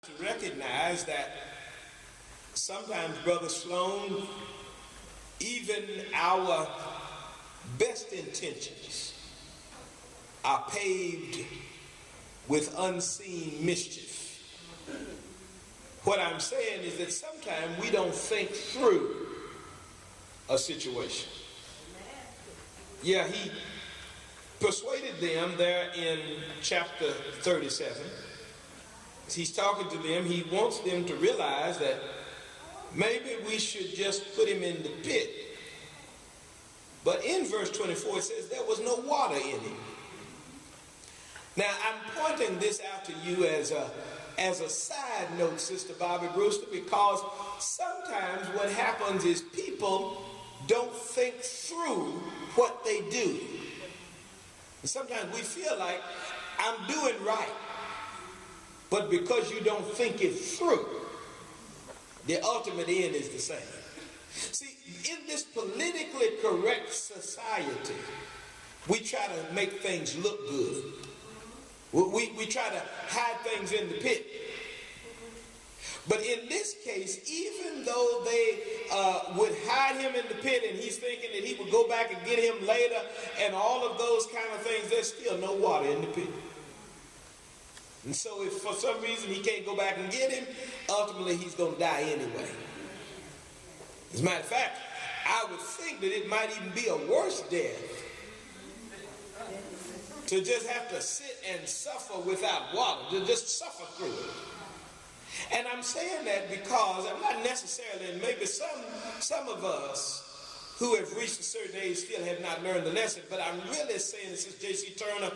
to recognize that sometimes, Brother Sloan, even our best intentions are paved with unseen mischief. What I'm saying is that sometimes we don't think through a situation. Yeah, he persuaded them there in chapter 37. As he's talking to them, he wants them to realize that maybe we should just put him in the pit. But in verse 24 it says there was no water in him. Now I'm pointing this out to you as a side note, Sister Bobby Brewster, because sometimes what happens is people don't think through what they do. And sometimes we feel like I'm doing right, but because you don't think it through, the ultimate end is the same. See, in this politically correct society, we try to make things look good. We try to hide things in the pit. But in this case, even though they would hide him in the pit and he's thinking that he would go back and get him later and all of those kind of things, there's still no water in the pit. And so if for some reason he can't go back and get him, ultimately he's going to die anyway. As a matter of fact, I would think that it might even be a worse death to just have to sit and suffer without water, to just suffer through it. And I'm saying that because I'm not necessarily, and maybe some of us who have reached a certain age still have not learned the lesson, but I'm really saying this is J.C. Turner,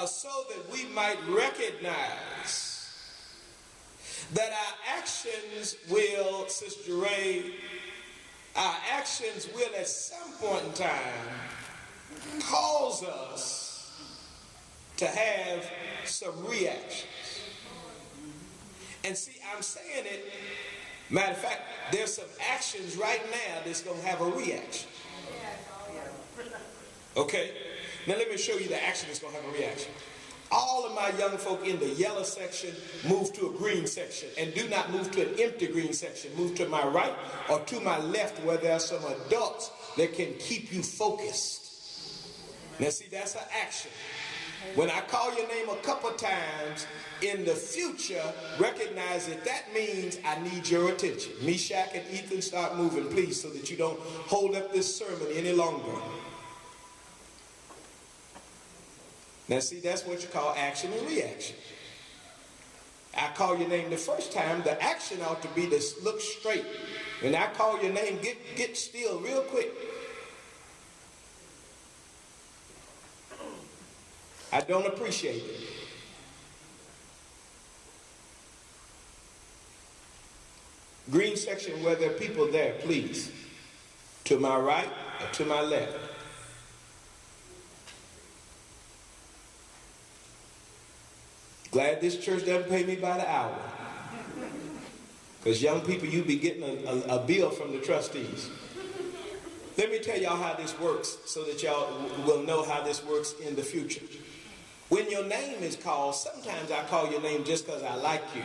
so that we might recognize that our actions will, Sister Ray, our actions will at some point in time cause us to have some reactions. And see, I'm saying it, matter of fact, there's some actions right now that's going to have a reaction. Okay? Now let me show you the action that's going to have a reaction. All of my young folk in the yellow section move to a green section, and do not move to an empty green section. Move to my right or to my left where there are some adults that can keep you focused. Now see, that's an action. When I call your name a couple times in the future, recognize that that means I need your attention. Meshach and Ethan, start moving, please, so that you don't hold up this sermon any longer. Now see, that's what you call action and reaction. I call your name the first time, the action ought to be to look straight. When I call your name, get still real quick. I don't appreciate it. Green section where there are people there, please. To my right or to my left. Glad this church doesn't pay me by the hour. Because young people, you be getting a bill from the trustees. Let me tell y'all how this works so that y'all will know how this works in the future. When your name is called, sometimes I call your name just because I like you.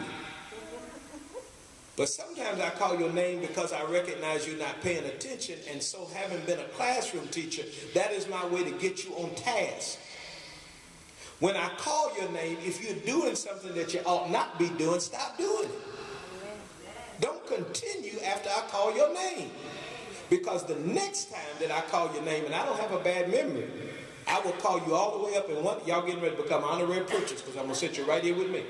But sometimes I call your name because I recognize you're not paying attention, and so having been a classroom teacher, that is my way to get you on task. When I call your name, if you're doing something that you ought not be doing, stop doing it. Don't continue after I call your name. Because the next time that I call your name, and I don't have a bad memory, I will call you all the way up in one. Y'all getting ready to become honorary preachers because I'm going to sit you right here with me.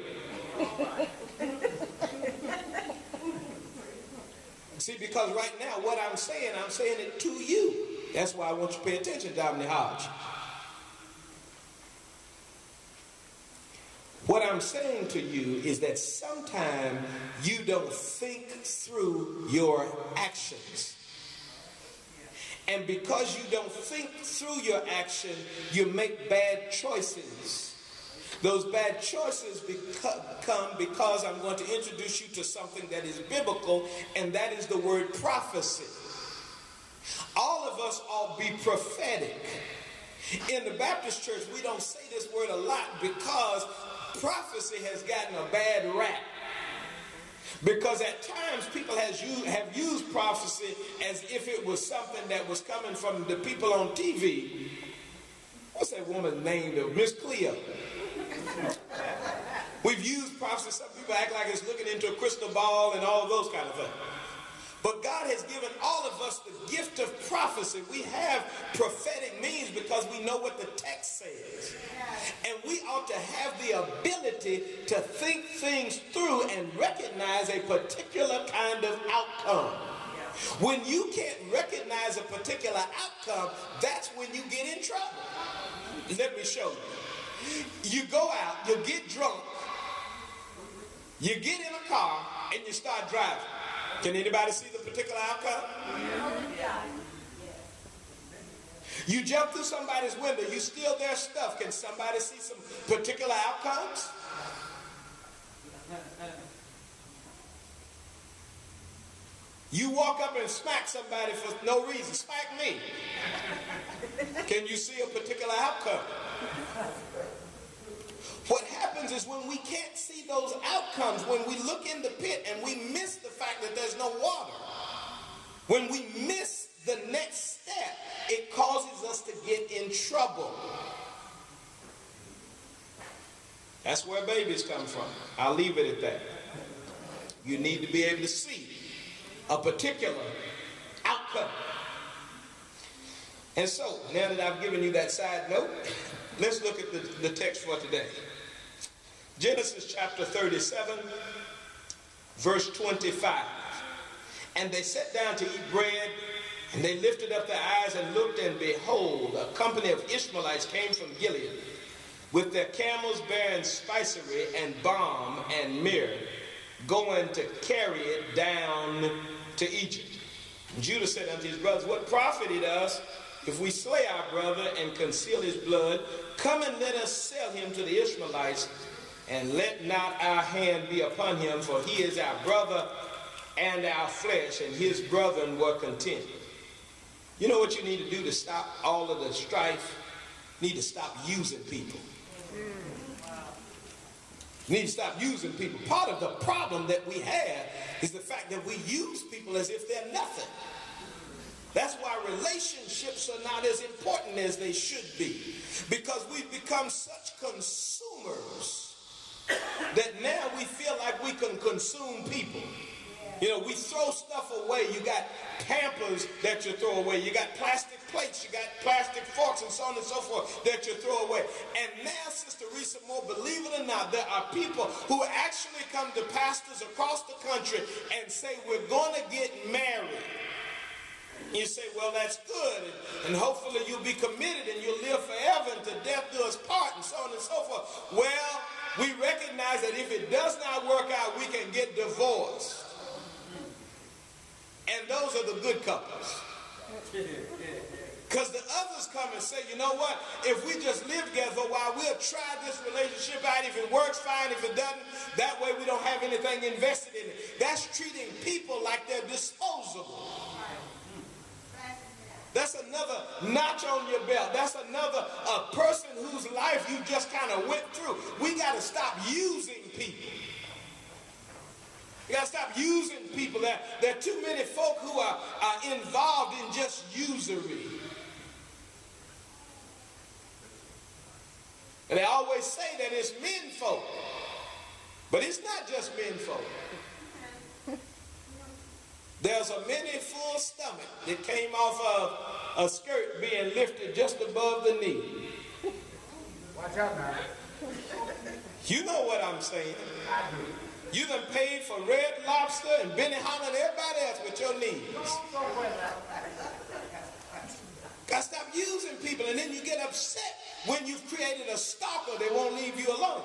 See, because right now what I'm saying it to you. That's why I want you to pay attention, Dominic Hodge. What I'm saying to you is that sometimes you don't think through your actions. And because you don't think through your action, you make bad choices. Those bad choices come because I'm going to introduce you to something that is biblical, and that is the word prophecy. All of us ought to be prophetic. In the Baptist church, we don't say this word a lot because prophecy has gotten a bad rap. Because at times people have used prophecy as if it was something that was coming from the people on TV. What's that woman's name though? Miss Cleo. We've used prophecy. Some people act like it's looking into a crystal ball and all those kind of things. But God has given all of us the gift of prophecy. We have prophetic means because we know what the text says. And we ought to have the ability to think things through and recognize a particular kind of outcome. When you can't recognize a particular outcome, that's when you get in trouble. Let me show you. You go out, you get drunk, you get in a car, and you start driving. Can anybody see the particular outcome? You jump through somebody's window, you steal their stuff. Can somebody see some particular outcomes? You walk up and smack somebody for no reason. Smack me. Can you see a particular outcome? What happens is when we can't see those outcomes, when we look in the pit and we miss the fact that there's no water, when we miss the next step, it causes us to get in trouble. That's where babies come from. I'll leave it at that. You need to be able to see a particular outcome. And so, now that I've given you that side note, let's look at the text for today. Genesis chapter 37, verse 25. And they sat down to eat bread, and they lifted up their eyes and looked, and behold, a company of Ishmaelites came from Gilead, with their camels bearing spicery and balm and myrrh, going to carry it down to Egypt. And Judah said unto his brothers, what profited us if we slay our brother and conceal his blood? Come and let us sell him to the Ishmaelites, and let not our hand be upon him, for he is our brother and our flesh. And his brethren were content. You know what you need to do to stop all of the strife? You need to stop using people. You need to stop using people. Part of the problem that we have is the fact that we use people as if they're nothing. That's why relationships are not as important as they should be. Because we've become such consumers that now we feel like we can consume people. You know, we throw stuff away. You got Pampers that you throw away. You got plastic plates. You got plastic forks and so on and so forth that you throw away. And now, Sister Risa Moore, believe it or not, there are people who actually come to pastors across the country and say, we're going to get married. You say, well, that's good, and hopefully you'll be committed and you'll live forever until death do us part, and so on and so forth. Well, we recognize that if it does not work out, we can get divorced. And those are the good couples. Because the others come and say, you know what, if we just live together for a while, we'll try this relationship out. If it works, fine. If it doesn't, that way we don't have anything invested in it. That's treating people like they're disposable. That's another notch on your belt. That's another person whose life you just kind of went through. We got to stop using people. We got to stop using people. There are too many folk who are involved in just usury. And they always say that it's men folk. But it's not just men folk. There's a many full stomach that came off of a skirt being lifted just above the knee. Watch out now. You know what I'm saying. I do. You done paid for Red Lobster and Benny Hanna and everybody else with your knees. Gotta stop using people, and then you get upset when you've created a stalker that won't leave you alone.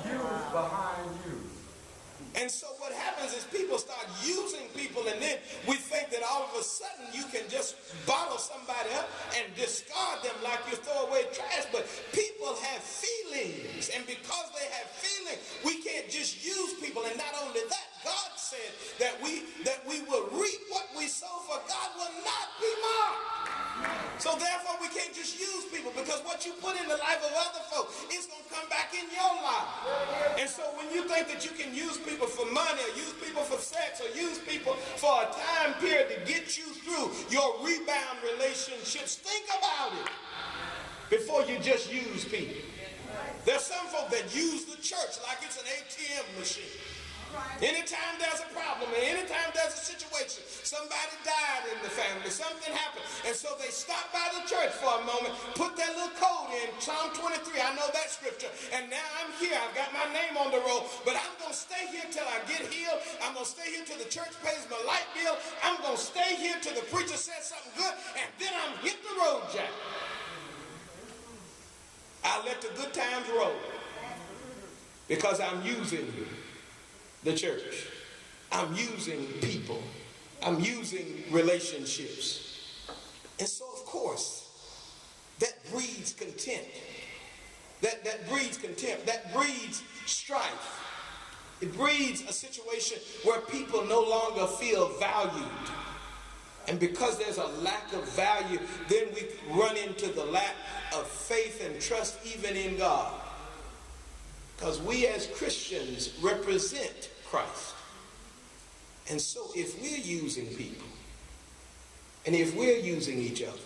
You behind you. And so what happens is people start using people, and then we think that all of a sudden you can just bottle somebody up and discard them like you throw away trash. But people have feelings, and because they have feelings, we can't just use people. And not only that, God said that we will reap what we sow, for God will not be mocked. So therefore we can't just use people, because what you put in the life of other folks is going to come back in your life. And so when you think that you can use people for money, time period to get you through your rebound relationships. Think about it before you just use people. There's some folk that use the church like it's an ATM machine. Anytime there's a problem, and anytime there's a situation, somebody died in the family, something happened, and so they stop by the church for a moment, put that little code in, Psalm 23, I know that scripture, and now I'm here, I've got my name on the roll, but I'm going to stay here till I get healed, I'm going to stay here till the church pays my light bill, I'm going to stay here till the preacher says something good, and then I'm hit the road, Jack. I let the good times roll because I'm using the church. I'm using people. I'm using relationships. And so, of course, that breeds contempt. That breeds contempt. That breeds strife. It breeds a situation where people no longer feel valued. And because there's a lack of value, then we run into the lack of faith and trust even in God. Because we as Christians represent Christ. And so if we're using people, and if we're using each other,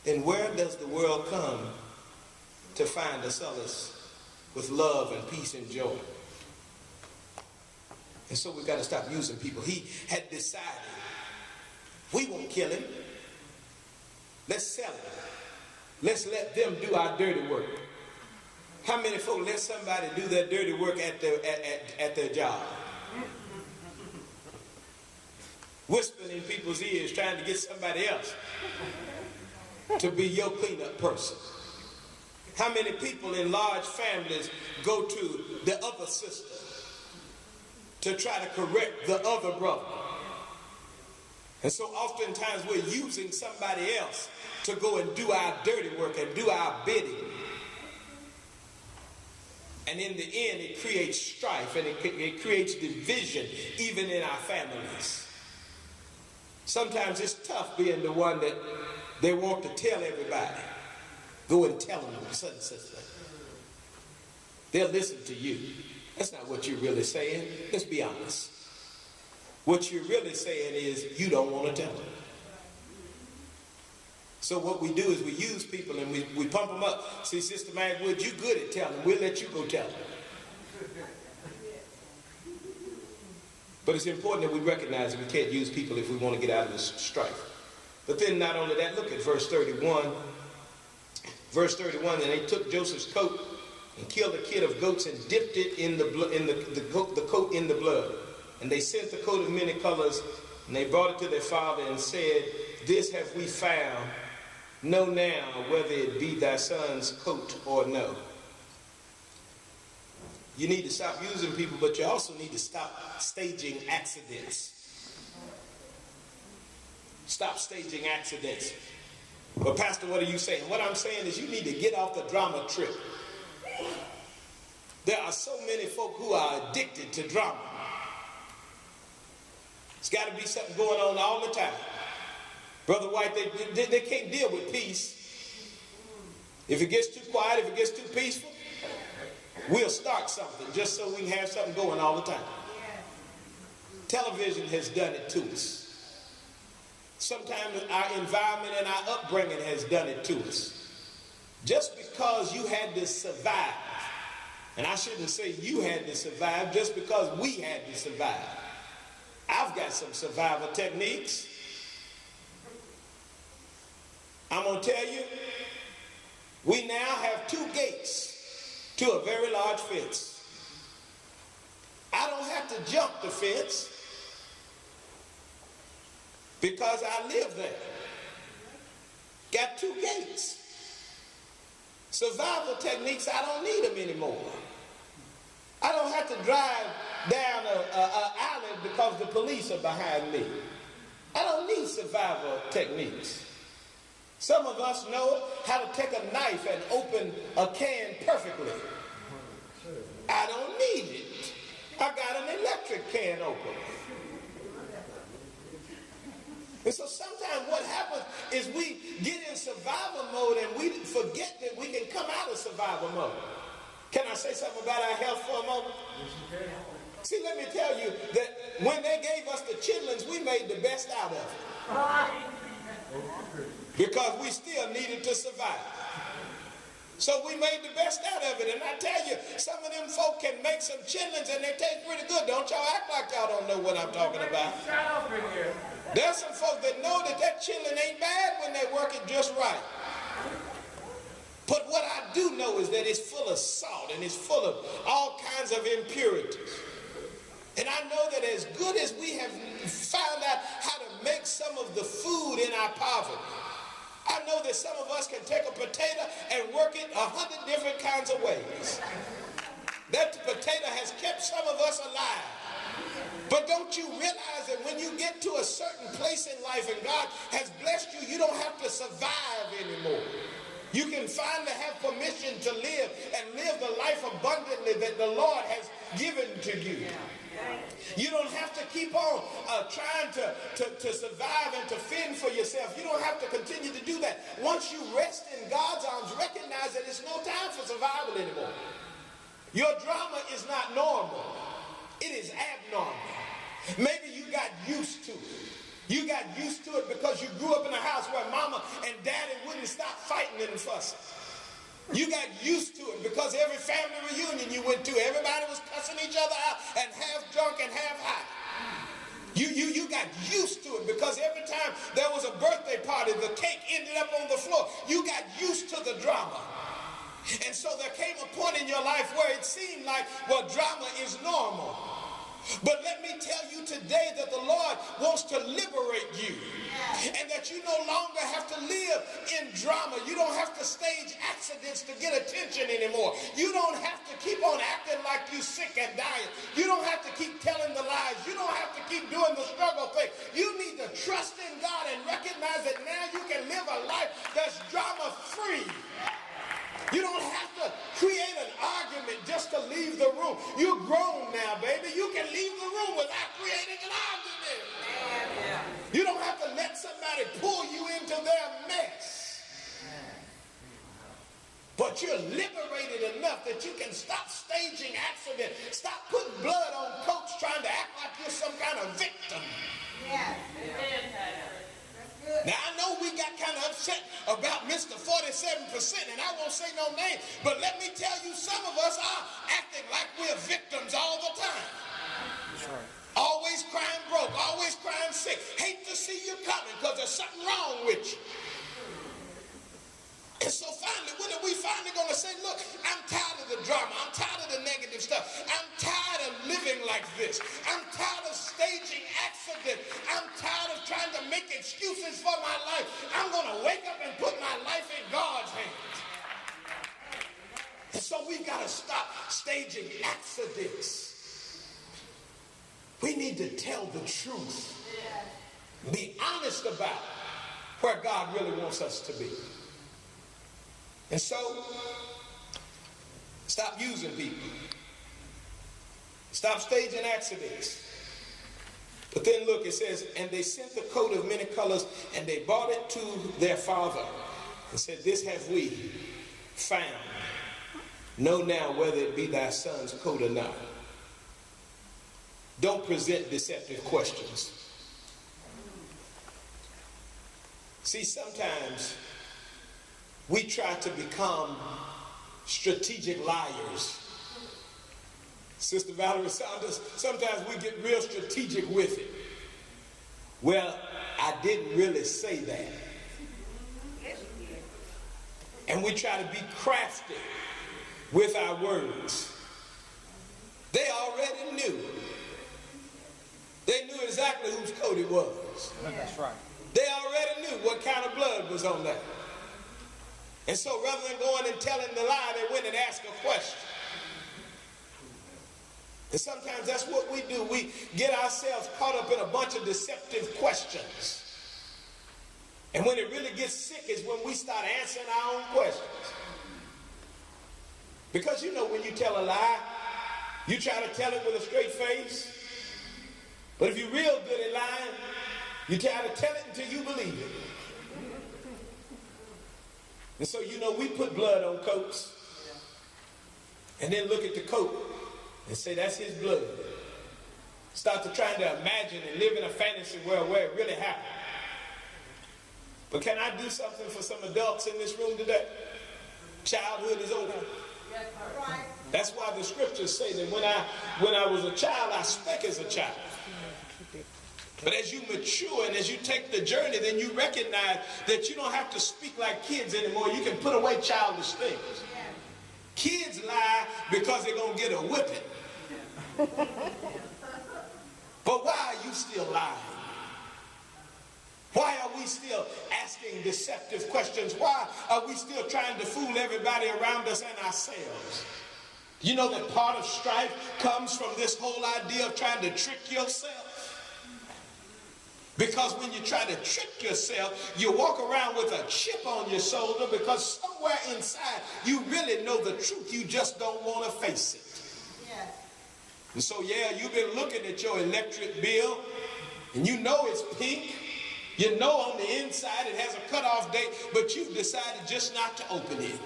then where does the world come to find a solace with love and peace and joy? And so we've got to stop using people. He had decided, we won't kill him. Let's sell him. Let's let them do our dirty work. How many folk let somebody do their dirty work at their job? Whispering in people's ears, trying to get somebody else to be your cleanup person. How many people in large families go to the other sister to try to correct the other brother? And so oftentimes we're using somebody else to go and do our dirty work and do our bidding. And in the end, it creates strife and it creates division even in our families. Sometimes it's tough being the one that they want to tell everybody. Go and tell them such and such thing. They'll listen to you. That's not what you're really saying. Let's be honest. What you're really saying is you don't want to tell them. So what we do is we use people and we pump them up. See, Sister Magwood, you good at telling. We'll let you go tell them. But it's important that we recognize that we can't use people if we want to get out of this strife. But then not only that, look at verse 31. Verse 31, and they took Joseph's coat and killed a kid of goats and dipped it in the coat in the blood. And they sent the coat of many colors, and they brought it to their father and said, this have we found. Know now whether it be thy son's coat or no. You need to stop using people, but you also need to stop staging accidents. Stop staging accidents. But Pastor, what are you saying? What I'm saying is you need to get off the drama trip. There are so many folk who are addicted to drama. It's got to be something going on all the time. Brother White, they can't deal with peace. If it gets too quiet, if it gets too peaceful, we'll start something just so we can have something going all the time. Television has done it to us. Sometimes our environment and our upbringing has done it to us. Just because you had to survive, and I shouldn't say you had to survive, just because we had to survive. I've got some survival techniques. I'm going to tell you, we now have 2 gates to a very large fence. I don't have to jump the fence because I live there. Got 2 gates. Survival techniques, I don't need them anymore. I don't have to drive down an alley because the police are behind me. I don't need survival techniques. Some of us know how to take a knife and open a can perfectly. I don't need it. I got an electric can opener. And so sometimes what happens is we get in survival mode and we forget that we can come out of survival mode. Can I say something about our health for a moment? See, let me tell you that when they gave us the chitlins, we made the best out of it. Because we still needed to survive. So we made the best out of it. And I tell you, some of them folk can make some chitlins and they taste pretty good. Don't y'all act like y'all don't know what I'm talking about. There's some folk that know that that chitlin ain't bad when they work it just right. But what I do know is that it's full of salt and it's full of all kinds of impurities. And I know that as good as we have found out how to make some of the food in our poverty, I know that some of us can take a potato and work it 100 different kinds of ways. That potato has kept some of us alive. But don't you realize that when you get to a certain place in life and God has blessed you, you don't have to survive anymore. You can finally have permission to live and live the life abundantly that the Lord has given to you. You don't have to keep on trying to survive and to fend for yourself. You don't have to continue to do that. Once you rest in God's arms, recognize that it's no time for survival anymore. Your drama is not normal. It is abnormal. Maybe you got used to it. You got used to it because you grew up in a house where mama and daddy wouldn't stop fighting and fussing. You got used to it because every family reunion you went to, everybody was cussing each other out and half drunk and half high. You got used to it because every time there was a birthday party, the cake ended up on the floor. You got used to the drama. And so there came a point in your life where it seemed like, well, drama is normal. But let me tell you today that the Lord wants to liberate you and that you no longer have to live in drama. You don't have to stage accidents to get attention anymore. You don't have to keep on acting like you're sick and dying. You don't have to keep telling the lies. You don't have to keep doing the struggle thing. You need to trust in God and recognize that now you can live a life that's drama free. You don't have to create an argument just to leave the room. You're grown now, baby. You can leave the room without creating an argument. You don't have to let somebody pull you into their mess. But you're liberated enough that you can stop staging accidents. Stop putting blood on coats trying to act like you're some kind of victim. Now, I know we got kind of upset about Mr. 47%, and I won't say no name, but let me tell you, some of us are acting like we're victims all the time. That's right. Always crying broke, always crying sick. Hate to see you coming because there's something wrong with you. And so finally, when are we finally going to say, look, I'm tired of the drama. I'm tired of the negative stuff. I'm tired of living like this. I'm tired of staging accidents. I'm tired of trying to make excuses for my life. I'm going to wake up and put my life in God's hands. And so we've got to stop staging accidents. We need to tell the truth. Be honest about where God really wants us to be. And so, stop using people. Stop staging accidents. But then look, it says, and they sent the coat of many colors, and they brought it to their father, and said, this have we found. Know now whether it be thy son's coat or not. Don't present deceptive questions. See, sometimes we try to become strategic liars. Sister Valerie Saunders, sometimes we get real strategic with it. Well, I didn't really say that. And we try to be crafty with our words. They already knew. They knew exactly whose coat it was. That's right. They already knew what kind of blood was on that. And so rather than going and telling the lie, they went and asked a question. And sometimes that's what we do. We get ourselves caught up in a bunch of deceptive questions. And when it really gets sick is when we start answering our own questions. Because you know when you tell a lie, you try to tell it with a straight face. But if you're real good at lying, you try to tell it until you believe it. And so, you know, we put blood on coats and then look at the coat and say, that's his blood. Start to trying to imagine and live in a fantasy world where it really happened. But can I do something for some adults in this room today? Childhood is over. That's why the scriptures say that when I was a child, I spake as a child. But as you mature and as you take the journey, then you recognize that you don't have to speak like kids anymore. You can put away childish things. Kids lie because they're going to get a whipping. But why are you still lying? Why are we still asking deceptive questions? Why are we still trying to fool everybody around us and ourselves? You know that part of strife comes from this whole idea of trying to trick yourself. Because when you try to trick yourself, you walk around with a chip on your shoulder because somewhere inside you really know the truth. You just don't want to face it. Yes. And so, yeah, you've been looking at your electric bill and you know it's pink. You know on the inside it has a cutoff date, but you've decided just not to open it.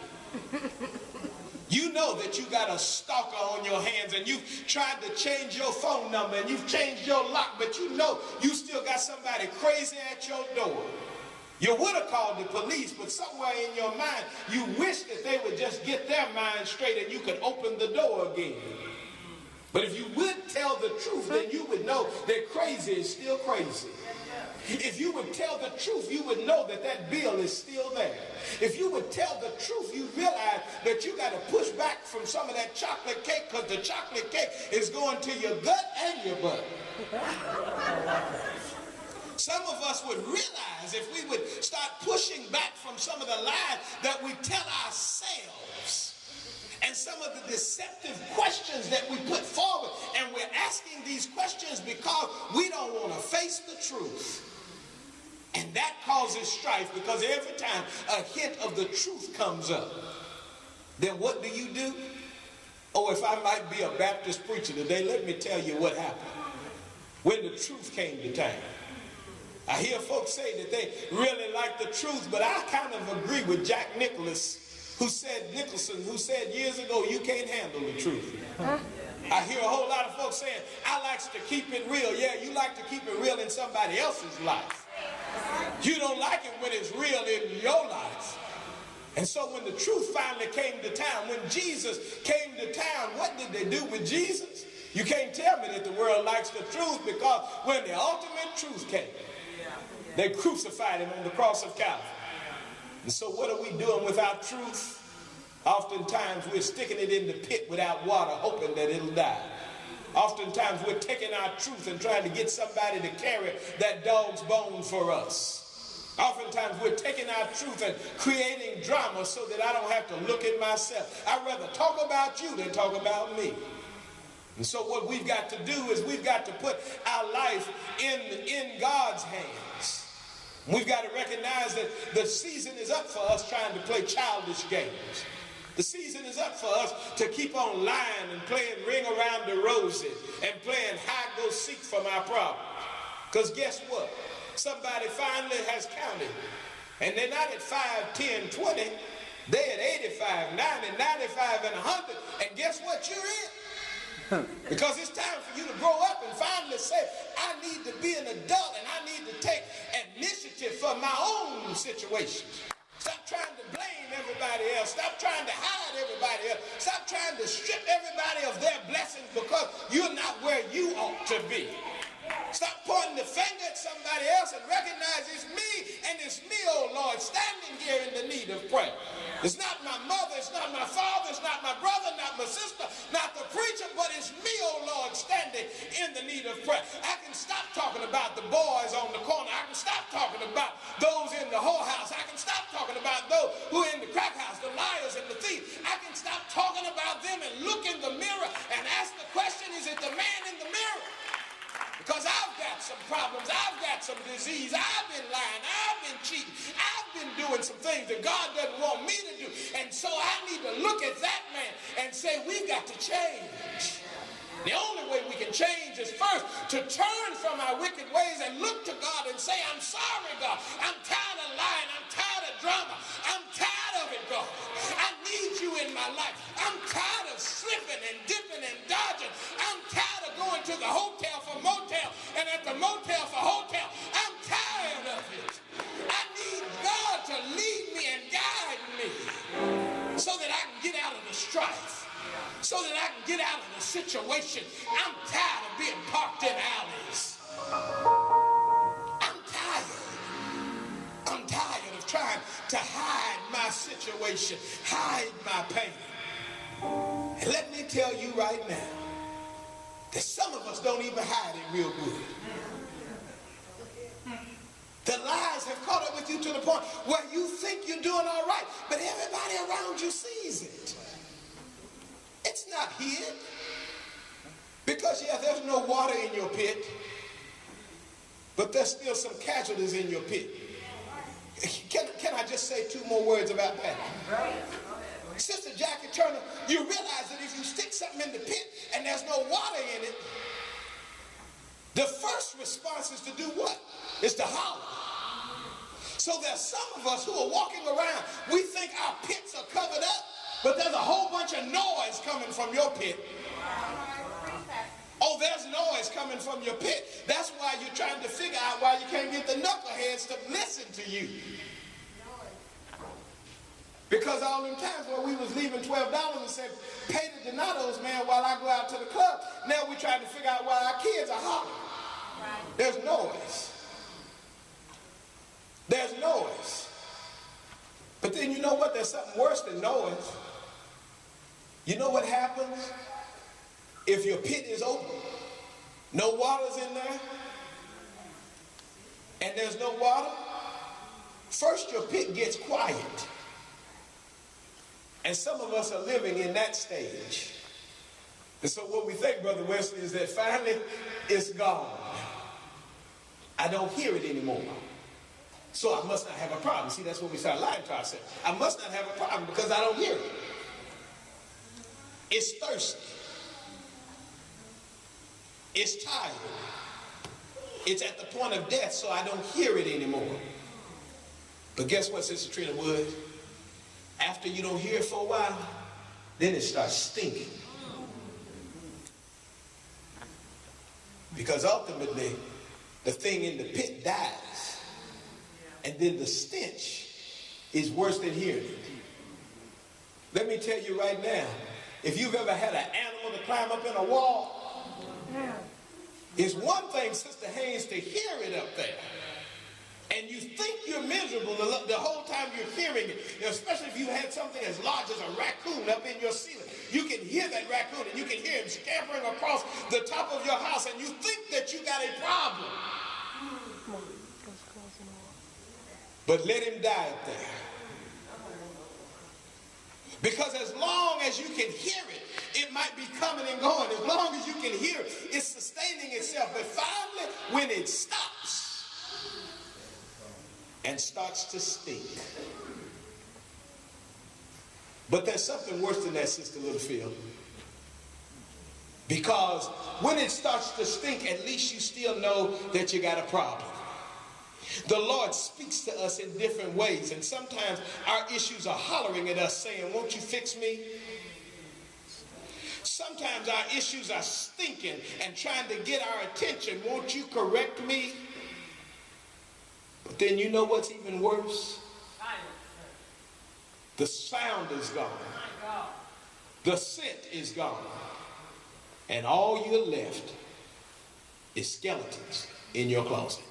You know that you got a stalker on your hands and you've tried to change your phone number and you've changed your lock, but you know you still got somebody crazy at your door. You would have called the police, but somewhere in your mind, you wish that they would just get their mind straight and you could open the door again. But if you would tell the truth, then you would know that crazy is still crazy. If you would tell the truth, you would know that that bill is still there. If you would tell the truth, you realize that you got to push back from some of that chocolate cake because the chocolate cake is going to your gut and your butt. Some of us would realize if we would start pushing back from some of the lies that we tell ourselves and some of the deceptive questions that we put forward, and we're asking these questions because we don't want to face the truth. And that causes strife because every time a hint of the truth comes up, then what do you do? Oh, if I might be a Baptist preacher today, let me tell you what happened when the truth came to town. I hear folks say that they really like the truth, but I kind of agree with Jack Nicholson, who said years ago, you can't handle the truth. I hear a whole lot of folks saying, I like to keep it real. Yeah, you like to keep it real in somebody else's life. You don't like it when it's real in your life. And so when the truth finally came to town, when Jesus came to town, what did they do with Jesus? You can't tell me that the world likes the truth, because when the ultimate truth came, they crucified him on the cross of Calvary. And so what are we doing with our truth? Oftentimes we're sticking it in the pit without water, hoping that it'll die. Oftentimes we're taking our truth and trying to get somebody to carry that dog's bone for us. Oftentimes we're taking our truth and creating drama so that I don't have to look at myself. I'd rather talk about you than talk about me. And so what we've got to do is we've got to put our life in God's hands. We've got to recognize that the season is up for us trying to play childish games. The season is up for us to keep on lying and playing ring around the roses and playing hide-go-seek for my problems. Because guess what? Somebody finally has counted. And they're not at 5, 10, 20. They're at 85, 90, 95, and 100. And guess what you're in? Because it's time for you to grow up and finally say, I need to be an adult and I need to take initiative for my own situations. Stop trying to blame everybody else. Stop trying to hide everybody else. Stop trying to strip everybody of their blessings because you're not where you ought to be. Stop pointing the finger at somebody else and recognize it's me, and it's me, oh Lord, standing here in the need of prayer. It's not my mother, it's not my father, it's not my brother, not my sister, not the preacher, but it's me, oh Lord, standing in the need of prayer. I can stop talking about the boys on the corner. I can stop talking about those in the whorehouse. I can stop talking about those who are in the crack house, the liars and the thieves. I can stop talking about them and look in the mirror and ask the question, is it the man in the mirror? Because I've got some problems, I've got some disease, I've been lying, I've been cheating, I've been doing some things that God doesn't want me to do. And so I need to look at that man and say, we've got to change. The only way we can change is first to turn from our wicked ways and look to God and say, I'm sorry, God. I'm tired of lying. I'm tired of drama. I'm tired of it, God. I need you in my life. I'm tired of slipping and dipping and dodging. I'm tired of going to the hotel for should hide my pain. And let me tell you right now that some of us don't even hide it real good. The lies have caught up with you to the point where you think you're doing all right, but everybody around you sees it. It's not hid. Because, yeah, there's no water in your pit, but there's still some casualties in your pit. Can I just say 2 more words about that? Sister Jackie Turner, you realize that if you stick something in the pit and there's no water in it, the first response is to do what? Is to holler. So there's some of us who are walking around, we think our pits are covered up, but there's a whole bunch of noise coming from your pit. Oh, there's noise coming from your pit. That's why you're trying to figure out why you can't get the knuckleheads to listen to you. Because all them times where we was leaving $12 and said, pay the Donatos, man, while I go out to the club, now we're trying to figure out why our kids are hollering. Right. There's noise. There's noise. But then you know what? There's something worse than noise. You know what happens if your pit is open? No water's in there, and there's no water. First, your pit gets quiet. And some of us are living in that stage. And so what we think, Brother Wesley, is that finally it's gone. I don't hear it anymore. So I must not have a problem. See, that's what we start lying to ourselves. I must not have a problem because I don't hear it. It's thirsty. It's tired. It's at the point of death, so I don't hear it anymore. But guess what, Sister Trina Wood? After you don't hear it for a while, then it starts stinking. Because ultimately, the thing in the pit dies. And then the stench is worse than hearing it. Let me tell you right now, if you've ever had an animal to climb up in a wall, it's one thing, Sister Haynes, to hear it up there. And you think you're miserable the whole time you're hearing it, especially if you had something as large as a raccoon up in your ceiling. You can hear that raccoon and you can hear him scampering across the top of your house and you think that you got a problem. But let him die up there. Because as long as you can hear it, it might be coming and going. As long as you can hear it, it's sustaining itself. But finally, when it stops and starts to stink. But there's something worse than that, Sister Littlefield. Because when it starts to stink, at least you still know that you got a problem. The Lord speaks to us in different ways, and sometimes our issues are hollering at us saying, won't you fix me? Sometimes our issues are stinking and trying to get our attention. Won't you correct me? But then you know what's even worse? The sound is gone. The scent is gone. And all you're left is skeletons in your closet.